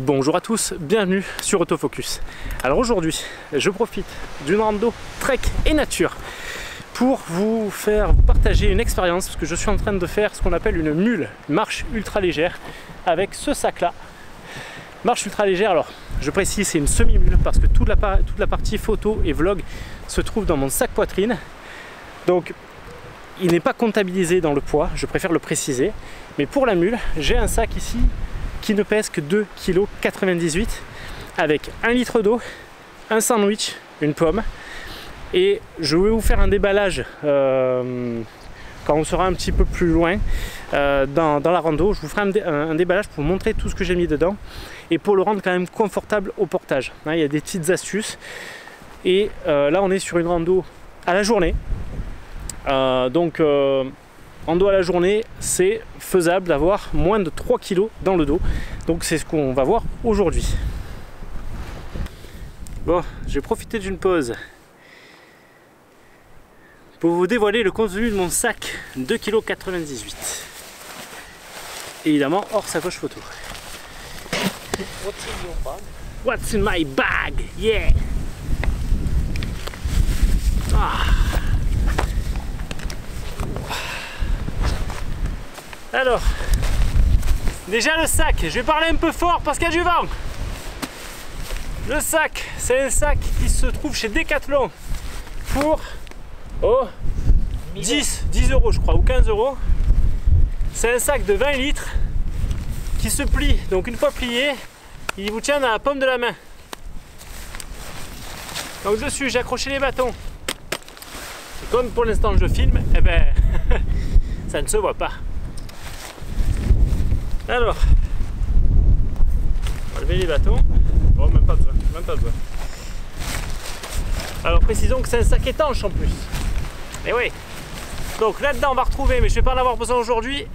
Bonjour à tous, bienvenue sur Autofocus. Alors aujourd'hui, je profite d'une rando trek et nature pour vous faire partager une expérience parce que je suis en train de faire ce qu'on appelle une mule, une marche ultra légère avec ce sac là. Marche ultra légère, alors je précise c'est une semi-mule parce que toute la partie photo et vlog se trouve dans mon sac poitrine. Donc il n'est pas comptabilisé dans le poids, je préfère le préciser. Mais pour la mule, j'ai un sac ici qui ne pèse que 2,98 kg avec 1 litre d'eau, un sandwich, une pomme. Et je vais vous faire un déballage quand on sera un petit peu plus loin dans la rando. Je vous ferai un déballage pour vous montrer tout ce que j'ai mis dedans et pour le rendre quand même confortable au portage. Il y a des petites astuces. Et là on est sur une rando à la journée. Rando à la journée, c'est faisable d'avoir moins de 3 kg dans le dos. Donc c'est ce qu'on va voir aujourd'hui. Bon, j'ai profité d'une pause pour vous dévoiler le contenu de mon sac 2,98 kg. Évidemment hors sacoche photo. What's in your bag? What's in my bag? Yeah! Ah. Alors, déjà le sac, je vais parler un peu fort parce qu'il y a du vent. Le sac, c'est un sac qui se trouve chez Decathlon pour 10 euros je crois, ou 15 euros. C'est un sac de 20 litres qui se plie, donc une fois plié, il vous tient dans la paume de la main. Donc dessus, j'ai accroché les bâtons. Et comme pour l'instant je filme, eh ben, ça ne se voit pas. Alors, on va lever les bâtons. Oh, même pas besoin, même pas besoin. Alors précisons que c'est un sac étanche en plus. Et oui. Donc là-dedans on va retrouver, mais je vais pas en avoir besoin aujourd'hui,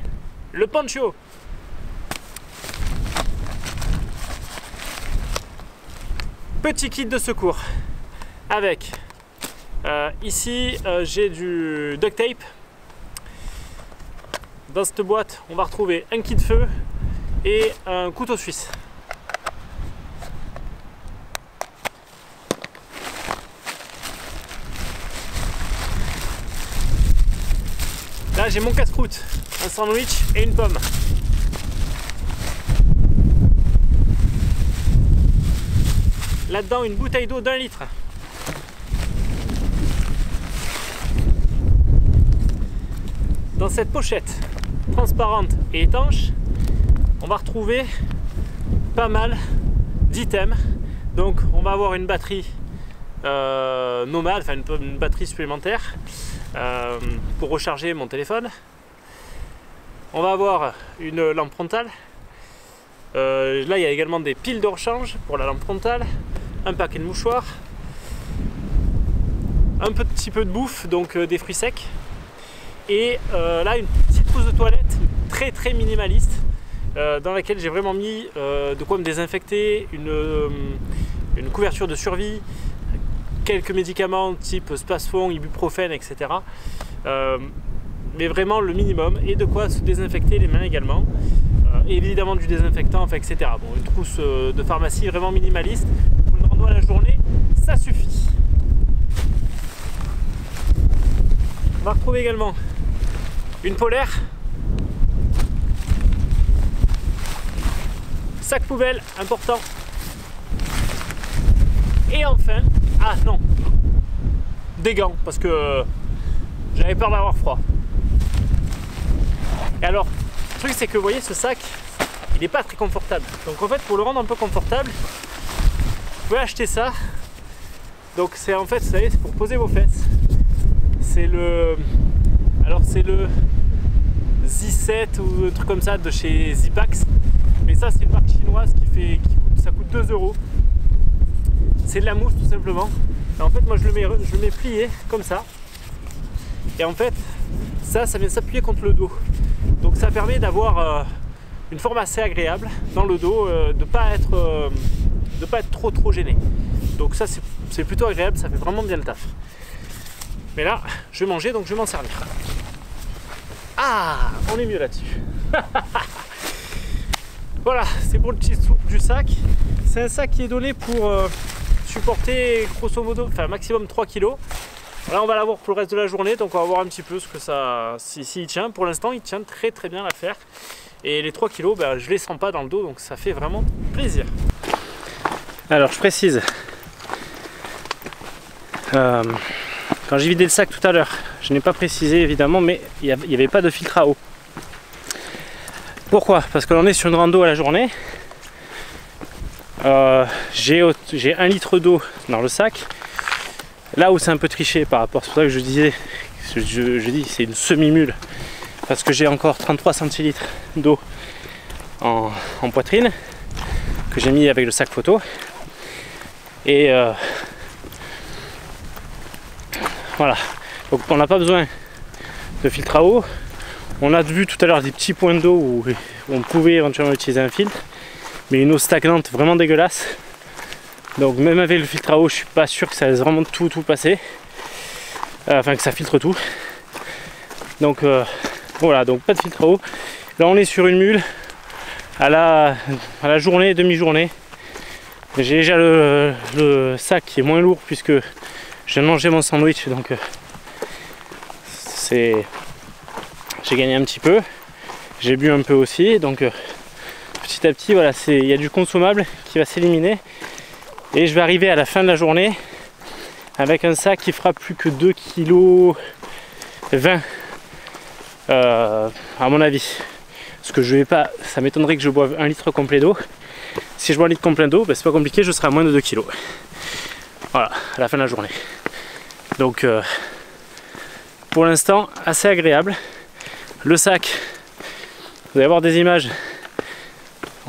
le poncho. Petit kit de secours avec ici j'ai du duct tape. Dans cette boîte, on va retrouver un kit de feu et un couteau suisse. Là, j'ai mon casse-croûte, un sandwich et une pomme. Là-dedans, une bouteille d'eau d'1 litre. Dans cette pochette transparente et étanche, on va retrouver pas mal d'items. Donc on va avoir une batterie nomade, enfin une batterie supplémentaire pour recharger mon téléphone. On va avoir une lampe frontale. Là il y a également des piles de rechange pour la lampe frontale, un paquet de mouchoirs, un petit peu de bouffe, donc des fruits secs. Et là une petite trousse de toilette très minimaliste dans laquelle j'ai vraiment mis de quoi me désinfecter, une couverture de survie, quelques médicaments type Spasfon, ibuprofène, etc. Mais vraiment le minimum, et de quoi se désinfecter les mains également, et évidemment du désinfectant, enfin, etc. Bon, une trousse de pharmacie vraiment minimaliste pour une rando à la journée, ça suffit. On va retrouver également une polaire, sac poubelle important, et enfin, ah non, des gants parce que j'avais peur d'avoir froid. Et alors, le truc c'est que vous voyez ce sac, il n'est pas très confortable. Donc en fait, pour le rendre un peu confortable, vous pouvez acheter ça. Donc c'est en fait, vous savez, c'est pour poser vos fesses. C'est le Z7 ou un truc comme ça de chez Zipax, mais ça c'est une marque chinoise ça coûte 2 euros. C'est de la mousse tout simplement. Et en fait moi je le mets plié comme ça, et en fait ça vient s'appuyer contre le dos, donc ça permet d'avoir une forme assez agréable dans le dos, de pas être trop gêné. Donc ça c'est plutôt agréable, ça fait vraiment bien le taf. Mais là je vais manger, donc je vais m'en servir. Ah, on est mieux là-dessus. Voilà, c'est pour le petit soupe du sac. C'est un sac qui est donné pour supporter grosso modo, enfin maximum 3 kg. Là on va l'avoir pour le reste de la journée, donc on va voir un petit peu ce que ça, s'il tient. Pour l'instant il tient très bien l'affaire. Et les 3 kg, ben, je les sens pas dans le dos, donc ça fait vraiment plaisir. Alors je précise, quand j'ai vidé le sac tout à l'heure, je n'ai pas précisé évidemment, mais il n'y avait pas de filtre à eau. Pourquoi? Parce que l'on est sur une rando à la journée. J'ai 1 litre d'eau dans le sac. Là où c'est un peu triché par rapport, c'est pour ça que je disais, je dis c'est une semi-mule, parce que j'ai encore 33 centilitres d'eau en poitrine que j'ai mis avec le sac photo. Et voilà, donc on n'a pas besoin de filtre à eau. On a vu tout à l'heure des petits points d'eau où on pouvait éventuellement utiliser un filtre, mais une eau stagnante vraiment dégueulasse. Donc même avec le filtre à eau, je suis pas sûr que ça laisse vraiment tout passer, enfin que ça filtre tout. Donc voilà, donc pas de filtre à eau. Là on est sur une mule à la journée, demi-journée. J'ai déjà le sac qui est moins lourd puisque je viens de manger mon sandwich, donc j'ai gagné un petit peu. J'ai bu un peu aussi, donc petit à petit, voilà, il y a du consommable qui va s'éliminer. Et je vais arriver à la fin de la journée avec un sac qui fera plus que 2,20 kg à mon avis. Parce que je vais pas, ça m'étonnerait que je boive 1 litre complet d'eau. Si je bois 1 litre complet d'eau, ben c'est pas compliqué, je serai à moins de 2 kg. Voilà, à la fin de la journée. Donc pour l'instant, assez agréable. Le sac, vous allez voir des images.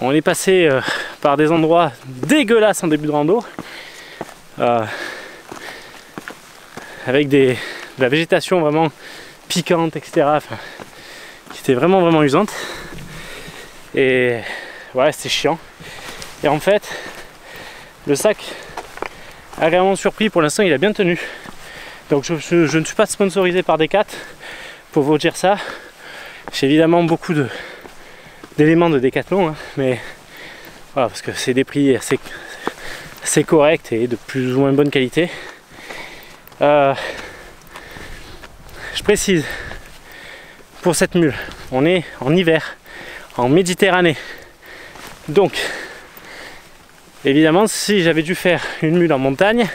On est passé par des endroits dégueulasses en début de rando. Avec de la végétation vraiment piquante, etc. Enfin, qui était vraiment usante. Et ouais, c'était chiant. Et en fait, le sac, agréablement surpris, pour l'instant il a bien tenu. Donc je ne suis pas sponsorisé par Decat pour vous dire ça. J'ai évidemment beaucoup d'éléments de Decathlon, hein, mais voilà, parce que c'est des prix assez corrects et de plus ou moins bonne qualité. Je précise, pour cette mule, on est en hiver, en Méditerranée. Donc, évidemment, si j'avais dû faire une mule en montagne,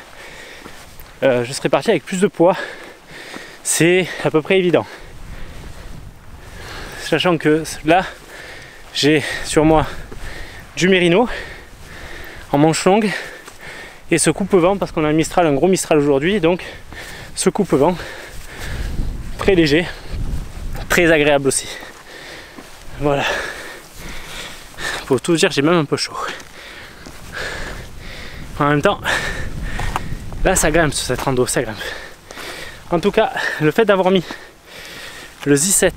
je serais parti avec plus de poids. C'est à peu près évident. Sachant que là, j'ai sur moi du mérino en manche longue et ce coupe-vent, parce qu'on a un gros Mistral aujourd'hui, donc ce coupe-vent très léger, très agréable aussi. Voilà. Pour tout dire, j'ai même un peu chaud. En même temps, là ça grimpe sur cette rando, ça grimpe. En tout cas, le fait d'avoir mis le Z7,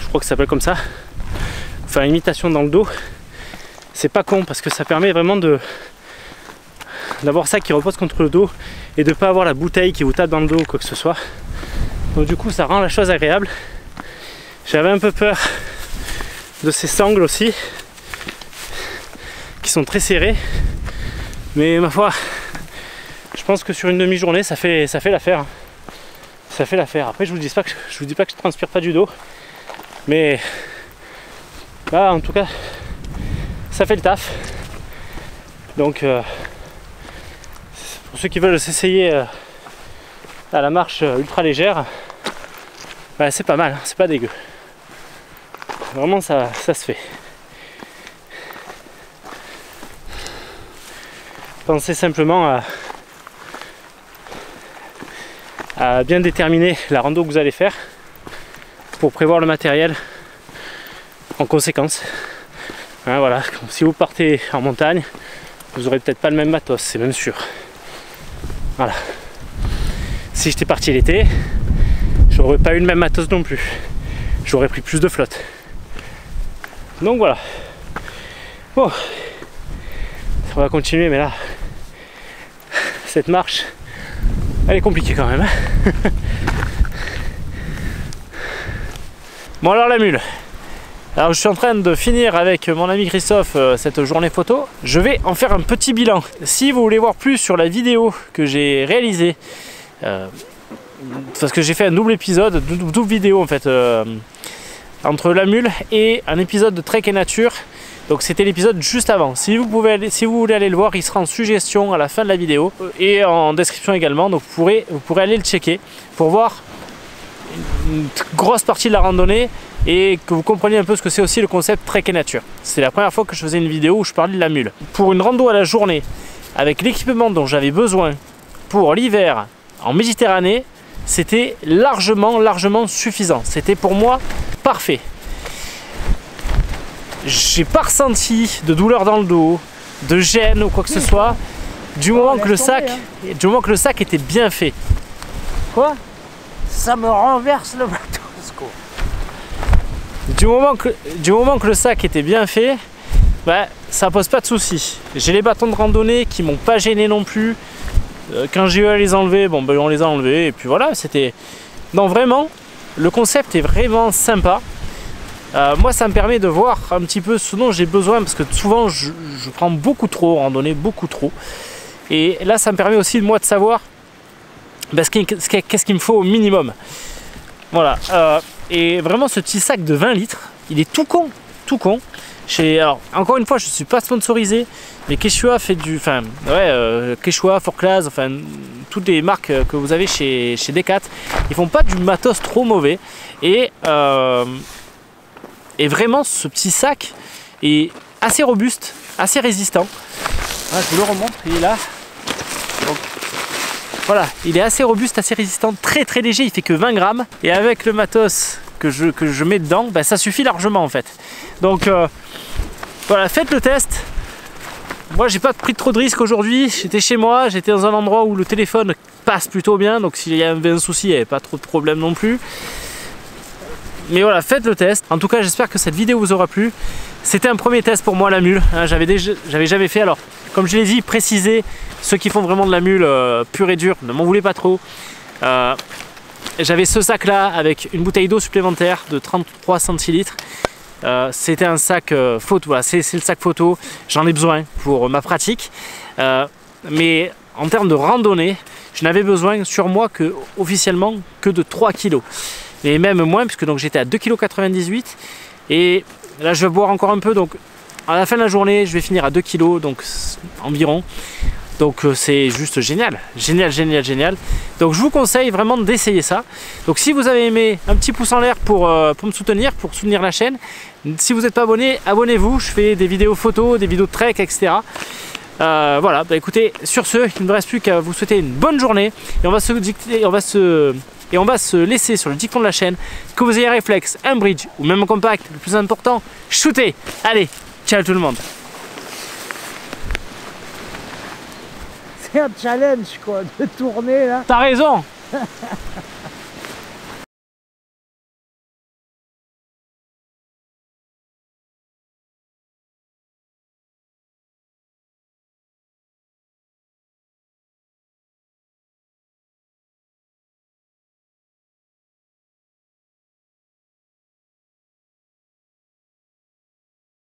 je crois que ça s'appelle comme ça, enfin imitation dans le dos, c'est pas con parce que ça permet vraiment d'avoir ça qui repose contre le dos et de pas avoir la bouteille qui vous tape dans le dos ou quoi que ce soit. Donc du coup ça rend la chose agréable. J'avais un peu peur de ces sangles aussi qui sont très serrées, mais ma foi je pense que sur une demi-journée ça fait l'affaire. Ça fait l'affaire. Après je vous dis pas que je transpire pas du dos, mais là en tout cas ça fait le taf. Donc pour ceux qui veulent s'essayer à la marche ultra légère, bah, c'est pas mal, c'est pas dégueu. Vraiment ça se fait. Pensez simplement à bien déterminer la rando que vous allez faire pour prévoir le matériel en conséquence. Hein, voilà, si vous partez en montagne, vous aurez peut-être pas le même matos, c'est même sûr. Voilà. Si j'étais parti l'été, j'aurais pas eu le même matos non plus. J'aurais pris plus de flotte. Donc voilà. Bon, on va continuer, mais là, cette marche, elle est compliquée quand même. Bon alors la mule, Alors je suis en train de finir avec mon ami Christophe cette journée photo. Je vais en faire un petit bilan. Si vous voulez voir plus sur la vidéo que j'ai réalisée, parce que j'ai fait un double épisode, double vidéo en fait, entre la mule et un épisode de Trek et Nature. Donc c'était l'épisode juste avant. Si vous voulez aller le voir, il sera en suggestion à la fin de la vidéo et en description également. Donc vous pourrez aller le checker pour voir une grosse partie de la randonnée et que vous compreniez un peu ce que c'est aussi le concept Trek et Nature. C'est la première fois que je faisais une vidéo où je parlais de la mule. Pour une rando à la journée, avec l'équipement dont j'avais besoin pour l'hiver en Méditerranée, c'était largement suffisant. C'était pour moi parfait. J'ai pas ressenti de douleur dans le dos, de gêne ou quoi que ce soit, du moment que le sac était bien fait. Quoi? Ça me renverse le bateau. Du moment que le sac était bien fait, bah, ça pose pas de soucis. J'ai les bâtons de randonnée qui m'ont pas gêné non plus. Quand j'ai eu à les enlever, bon ben on les a enlevés et puis voilà, c'était... Non vraiment, le concept est vraiment sympa. Moi ça me permet de voir un petit peu ce dont j'ai besoin parce que souvent je prends beaucoup trop en randonnée, beaucoup trop. Et là ça me permet aussi moi de savoir ben, qu'est-ce qu'il me faut au minimum. Voilà, et vraiment ce petit sac de 20 litres, il est tout con. Alors, encore une fois, je ne suis pas sponsorisé, mais Quechua fait du... Enfin, ouais, Quechua, Forclaz, enfin, toutes les marques que vous avez chez Decat, ils font pas du matos trop mauvais. Et vraiment, ce petit sac est assez robuste, assez résistant. Voilà, je vous le remontre, il est là. Donc, voilà, il est assez robuste, assez résistant, très léger, il fait que 20 grammes. Et avec le matos que je mets dedans, ben, ça suffit largement en fait. Donc voilà, faites le test. Moi j'ai pas pris trop de risques aujourd'hui, j'étais chez moi, j'étais dans un endroit où le téléphone passe plutôt bien, donc s'il y avait un souci, il n'y avait pas trop de problème non plus. Mais voilà, faites le test. En tout cas, j'espère que cette vidéo vous aura plu. C'était un premier test pour moi, la mule. Hein, j'avais jamais fait. Alors, comme je l'ai dit, précisez, ceux qui font vraiment de la mule pure et dure, ne m'en voulez pas trop. J'avais ce sac là avec une bouteille d'eau supplémentaire de 33 centilitres. C'était un sac photo, voilà, c'est le sac photo, j'en ai besoin pour ma pratique. Mais en termes de randonnée, je n'avais besoin sur moi officiellement que de 3 kg. Et même moins, puisque j'étais à 2,98 kg. Et là je vais boire encore un peu, donc à la fin de la journée je vais finir à 2 kg, donc environ. Donc c'est juste génial. Donc je vous conseille vraiment d'essayer ça. Donc si vous avez aimé, un petit pouce en l'air pour me soutenir, pour soutenir la chaîne. Si vous n'êtes pas abonné, abonnez-vous. Je fais des vidéos photos, des vidéos de trek, etc. Voilà, bah écoutez, sur ce, il ne me reste plus qu'à vous souhaiter une bonne journée. Et on va se laisser sur le dicton de la chaîne. Que vous ayez un réflexe, un bridge ou même un compact, le plus important, shootez. Allez, ciao tout le monde. C'est un challenge quoi, de tourner là. T'as raison.